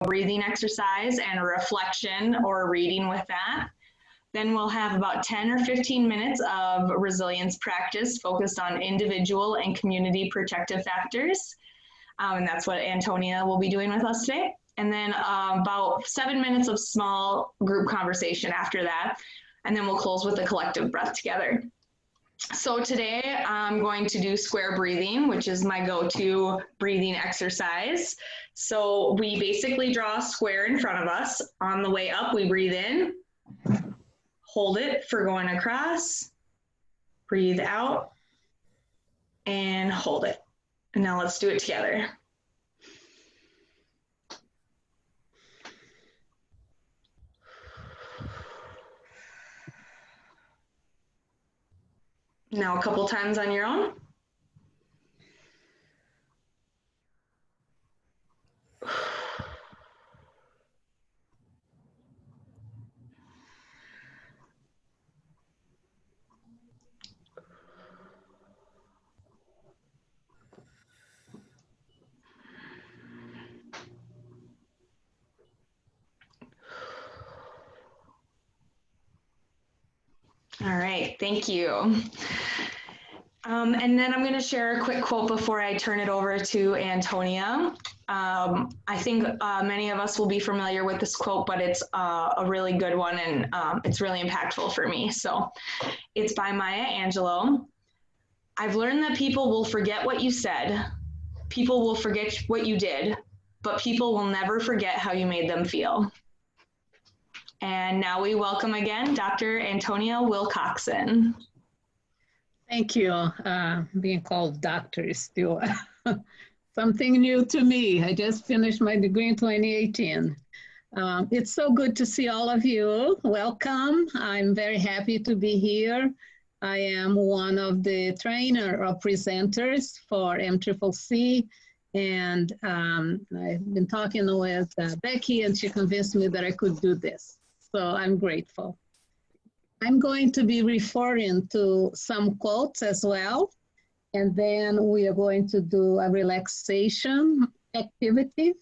breathing exercise and a reflection or a reading with that. Then we'll have about 10 or 15 minutes of resilience practice focused on individual and community protective factors. And that's what Antonia will be doing with us today. And then about 7 minutes of small group conversation after that. And then we'll close with a collective breath together. So today I'm going to do square breathing, which is my go-to breathing exercise. So we basically draw a square in front of us. On the way up, we breathe in, hold it for going across, breathe out, and hold it. And now let's do it together. Now a couple times on your own. All right, thank you. And then I'm going to share a quick quote before I turn it over to Antonia. I think many of us will be familiar with this quote, but it's a really good one, and it's really impactful for me. So it's by Maya Angelou. I've learned that people will forget what you said, people will forget what you did, but people will never forget how you made them feel. And now we welcome again Dr. Anonia Wilcoxon. Thank you. Being called doctor is still something new to me. I just finished my degree in 2018. It's so good to see all of you. Welcome. I'm very happy to be here. I am one of the trainer or presenters for MCCC, and I've been talking with Becky, and she convinced me that I could do this. So I'm grateful. I'm going to be referring to some quotes as well, and then we are going to do a relaxation activity,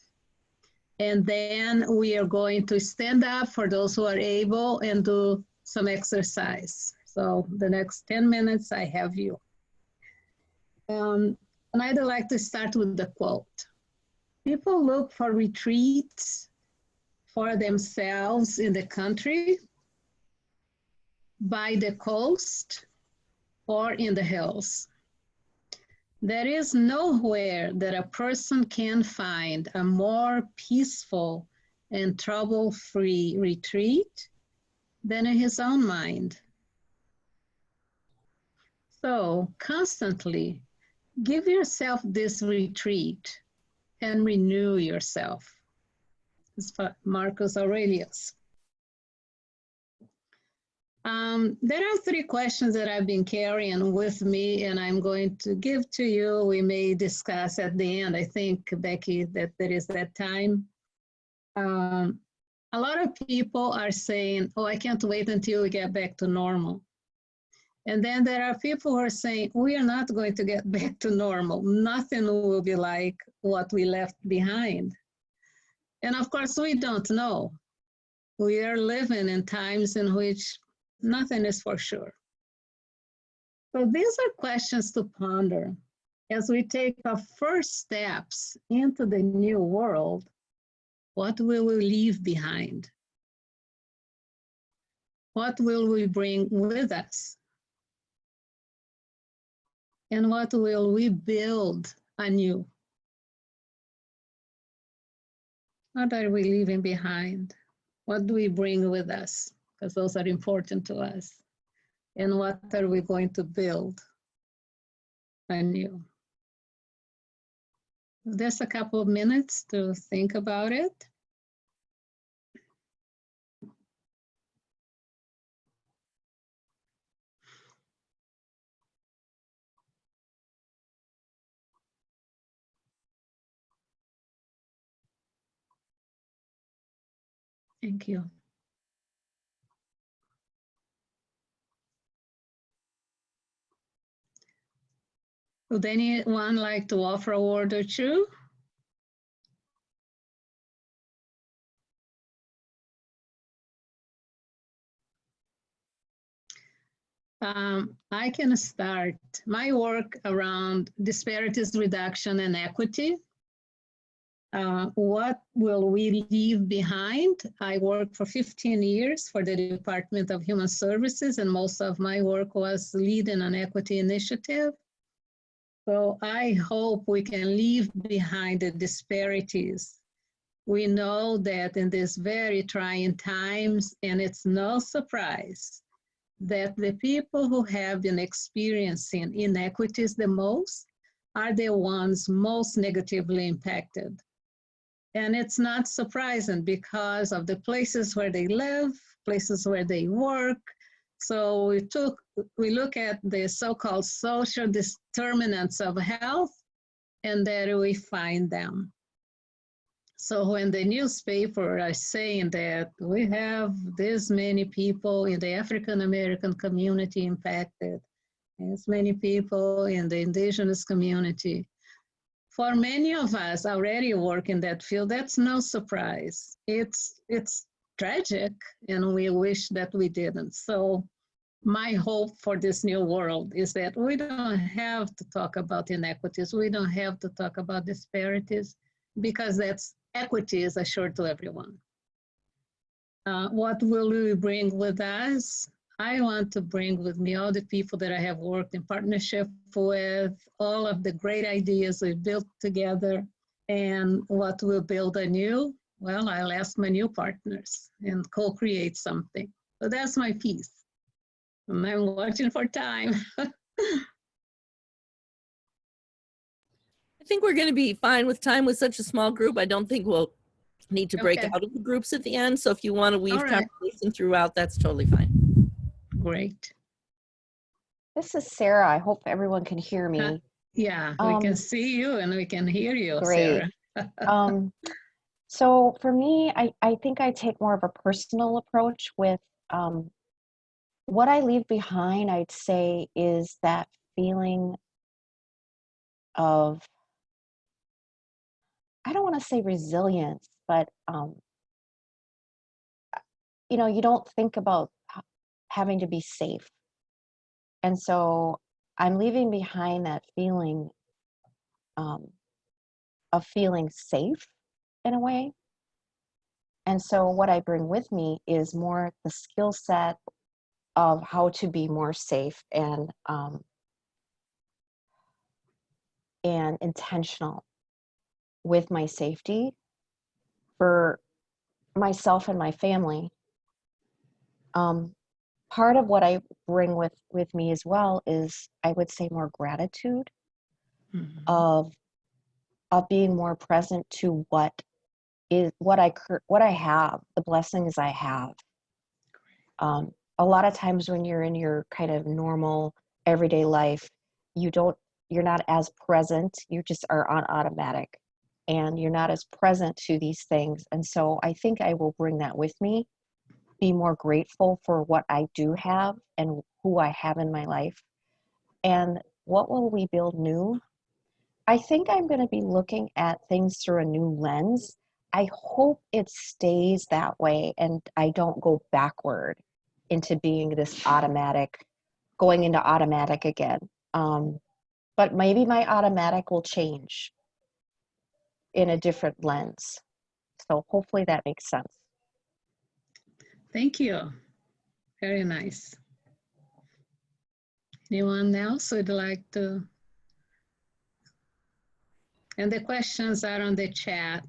and then we are going to stand up for those who are able and do some exercise. So the next 10 minutes I have you. And I'd like to start with the quote. People look for retreats for themselves in the country, by the coast, or in the hills. There is nowhere that a person can find a more peaceful and trouble-free retreat than in his own mind. So constantly give yourself this retreat and renew yourself. It's Marcus Aurelius. There are 3 questions that I've been carrying with me, and I'm going to give to you. We may discuss at the end, I think, Becky, that there is that time. A lot of people are saying, oh, I can't wait until we get back to normal. And then there are people who are saying, we are not going to get back to normal. Nothing will be like what we left behind. And of course, we don't know. We are living in times in which nothing is for sure. So these are questions to ponder as we take our first steps into the new world. What will we leave behind? What will we bring with us? And what will we build anew? What are we leaving behind? What do we bring with us? Because those are important to us. And what are we going to build anew? Just a couple of minutes to think about it. Thank you. Would anyone like to offer a word or two? I can start my work around disparities reduction and equity. What will we leave behind? I worked for 15 years for the Department of Human Services, and most of my work was leading an equity initiative. So I hope we can leave behind the disparities. We know that in these very trying times, and it's no surprise, that the people who have been experiencing inequities the most are the ones most negatively impacted. And it's not surprising because of the places where they live, places where they work. So we look at the so-called social determinants of health, and there we find them. So when the newspaper are saying that we have this many people in the African-American community impacted, as many people in the indigenous community, for many of us already work in that field, that's no surprise. It's tragic, and we wish that we didn't. So my hope for this new world is that we don't have to talk about inequities. We don't have to talk about disparities, because equity is assured to everyone. What will we bring with us? I want to bring with me all the people that I have worked in partnership with, all of the great ideas we've built together, and what we'll build anew. Well, I'll ask my new partners and co-create something. So that's my piece. And I'm watching for time. I think we're going to be fine with time with such a small group. I don't think we'll need to break out of the groups at the end. So if you want to weave conversation throughout, that's totally fine. Great. This is Sarah. I hope everyone can hear me. Yeah, we can see you and we can hear you, great. Sarah. So for me, I think I take more of a personal approach with what I leave behind, I'd say, is that feeling of, I don't want to say resilience, but you know, you don't think about having to be safe. And so I'm leaving behind that feeling of feeling safe in a way. And so what I bring with me is more the skill set of how to be more safe and intentional with my safety for myself and my family. Part of what I bring with me as well is, I would say, more gratitude of being more present to what I have, the blessings I have. A lot of times when you're in your kind of normal everyday life, you're not as present. You just are on automatic, and you're not as present to these things. And so I think I will bring that with me. Be more grateful for what I do have and who I have in my life. And what will we build new? I think I'm going to be looking at things through a new lens. I hope it stays that way and I don't go backward into being this automatic, going into automatic again. But maybe my automatic will change in a different lens. So hopefully that makes sense. Thank you. Very nice. Anyone else would like to? And the questions are on the chat.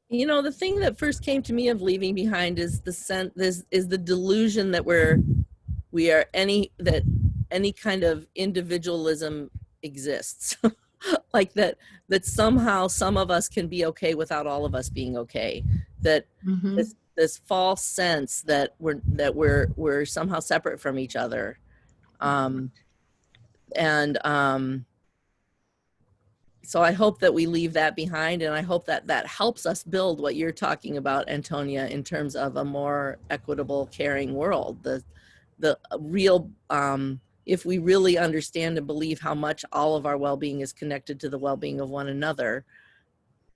You know, the thing that first came to me of leaving behind is the delusion that any kind of individualism exists. Like that somehow some of us can be okay without all of us being okay. That this false sense that we're somehow separate from each other. So I hope that we leave that behind, and I hope that that helps us build what you're talking about, Antonia, in terms of a more equitable, caring world. The real, if we really understand and believe how much all of our well-being is connected to the well-being of one another,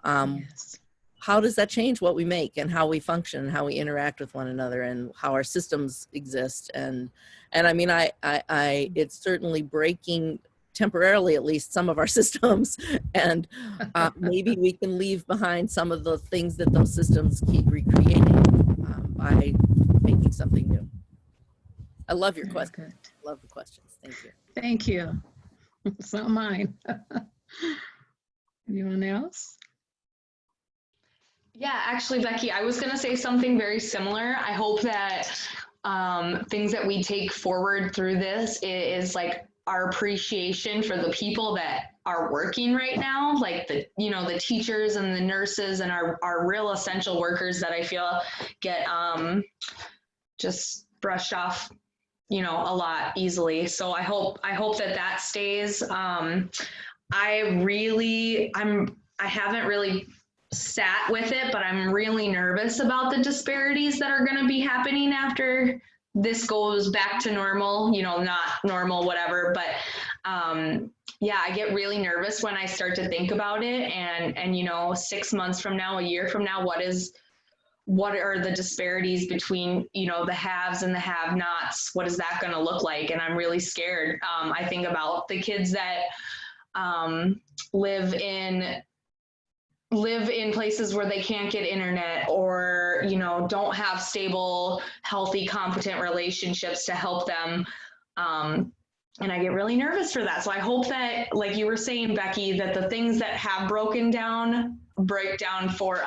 how how does that change what we make and how we function and how we interact with one another and how our systems exist? And I mean, it's certainly breaking, temporarily at least, some of our systems, and maybe we can leave behind some of the things that those systems keep recreating by making something new. I love your question. Love the questions. Thank you. Thank you. It's not mine. Anyone else? Yeah, actually, Becky, I was going to say something very similar. I hope that things that we take forward through this is like our appreciation for the people that are working right now, like the teachers and the nurses and our real essential workers that I feel get just brushed off, a lot easily. So I hope that stays. I haven't really sat with it, but I'm really nervous about the disparities that are going to be happening after this goes back to normal, not normal, whatever. But yeah, I get really nervous when I start to think about it. And 6 months from now, a year from now, what are the disparities between, the haves and the have-nots? What is that going to look like? And I'm really scared. I think about the kids that live in places where they can't get internet or, don't have stable, healthy, competent relationships to help them. And I get really nervous for that. So I hope that, like you were saying, Becky, that the things that have broken down break down for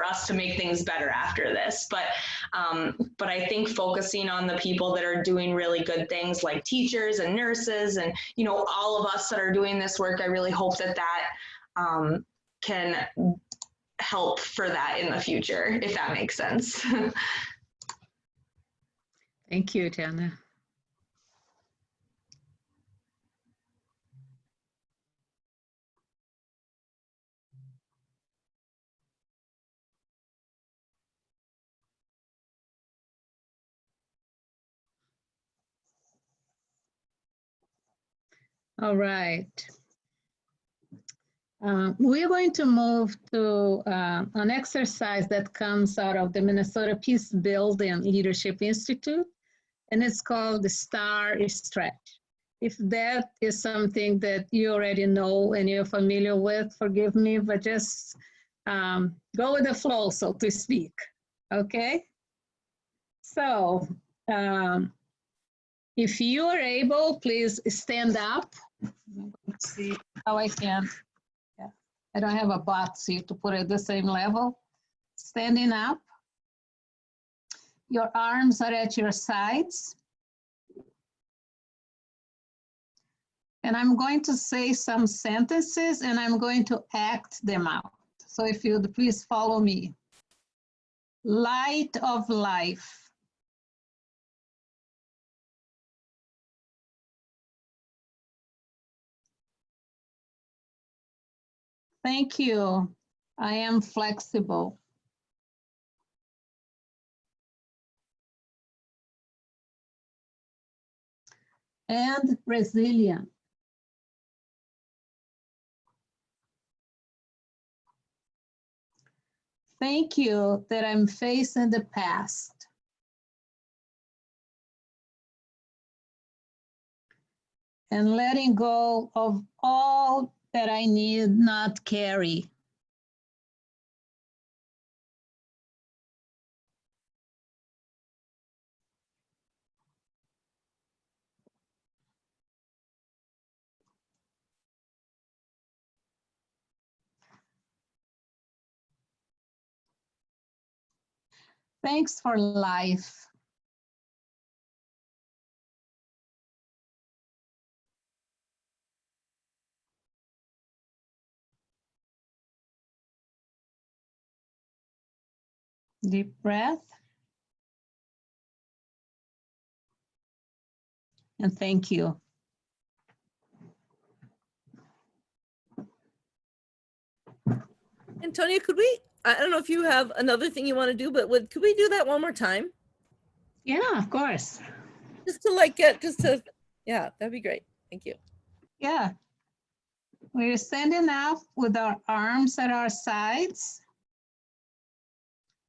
us to make things better after this. But I think focusing on the people that are doing really good things, like teachers and nurses and, all of us that are doing this work, I really hope that can help for that in the future, if that makes sense. Thank you, Jana. All right. We're going to move to an exercise that comes out of the Minnesota Peace Building Leadership Institute, and it's called the STAR Stretch. If that is something that you already know and you're familiar with, forgive me, but just go with the flow, so to speak, okay? So if you are able, please stand up. Let's see how I can. Yeah. I don't have a box here to put it at the same level. Standing up. Your arms are at your sides. And I'm going to say some sentences and I'm going to act them out. So if you'd please follow me. Light of life. Thank you. I am flexible. And resilient. Thank you that I'm facing the past. And letting go of all that I need not carry. Thanks for life. Deep breath. And thank you. Antonia, could we, I don't know if you have another thing you want to do, but could we do that one more time? Yeah, of course. Just to yeah, that'd be great. Thank you. Yeah. We're standing up with our arms at our sides.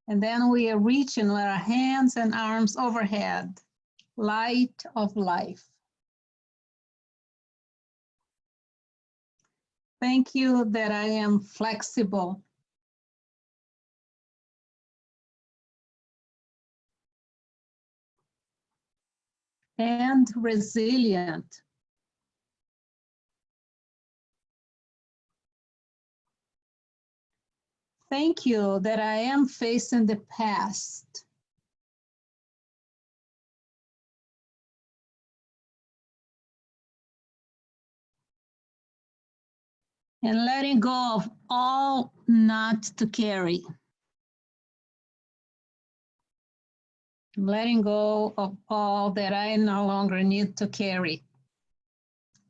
And then we are reaching with our hands and arms overhead. Light of life. Thank you that I am flexible. And resilient. Thank you that I am facing the past. And letting go of all not to carry. Letting go of all that I no longer need to carry.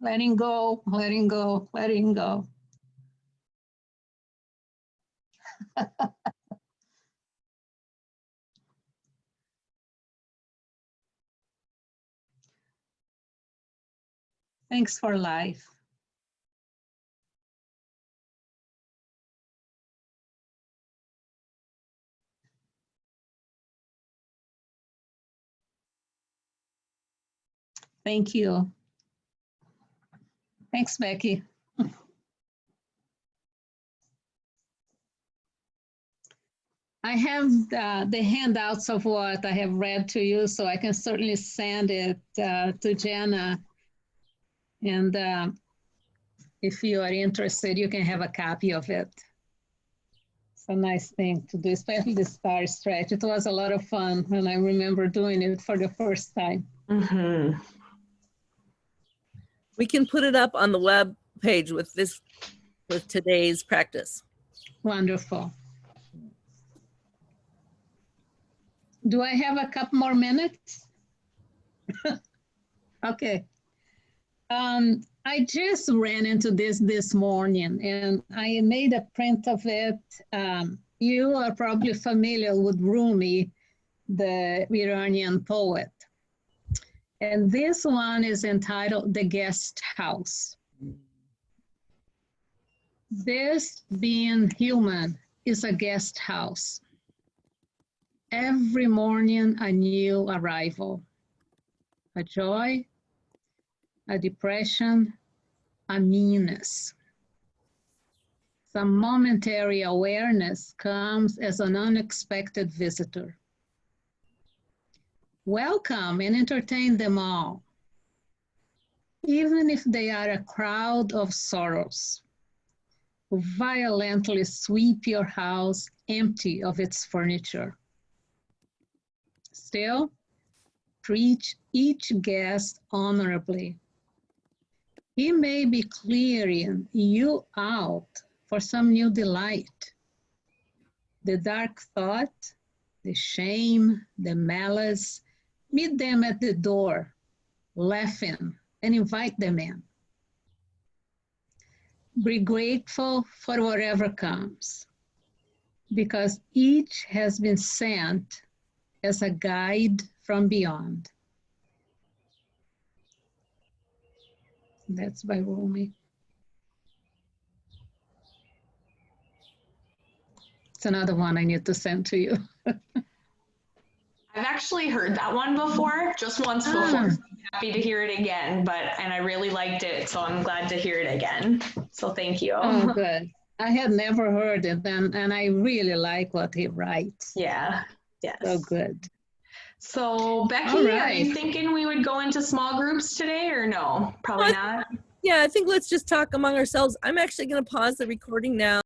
Letting go, letting go, letting go. Thanks for life. Thank you. Thanks, Becky. I have the handouts of what I have read to you, so I can certainly send it to Jenna. And if you are interested, you can have a copy of it. It's a nice thing to do, especially the star stretch. It was a lot of fun when I remember doing it for the first time. Mm-hmm. We can put it up on the web page with today's practice. Wonderful. Do I have a couple more minutes? Okay. I just ran into this morning and I made a print of it. You are probably familiar with Rumi, the Iranian poet. And this one is entitled The Guest House. This being human is a guest house. Every morning a new arrival, a joy, a depression, a meanness. Some momentary awareness comes as an unexpected visitor. Welcome and entertain them all, even if they are a crowd of sorrows who violently sweep your house empty of its furniture. Still, treat each guest honorably. He may be clearing you out for some new delight. The dark thought, the shame, the malice, meet them at the door, laughing, and invite them in. Be grateful for whatever comes, because each has been sent as a guide from beyond. That's by Rumi. It's another one I need to send to you. I've actually heard that one before, just once before. So I'm happy to hear it again, and I really liked it, so I'm glad to hear it again. So thank you. Oh, good. I had never heard it, and I really like what he writes. Yeah, yes. So good. So Becky, are you thinking we would go into small groups today or no? Probably not. Yeah, I think let's just talk among ourselves. I'm actually going to pause the recording now.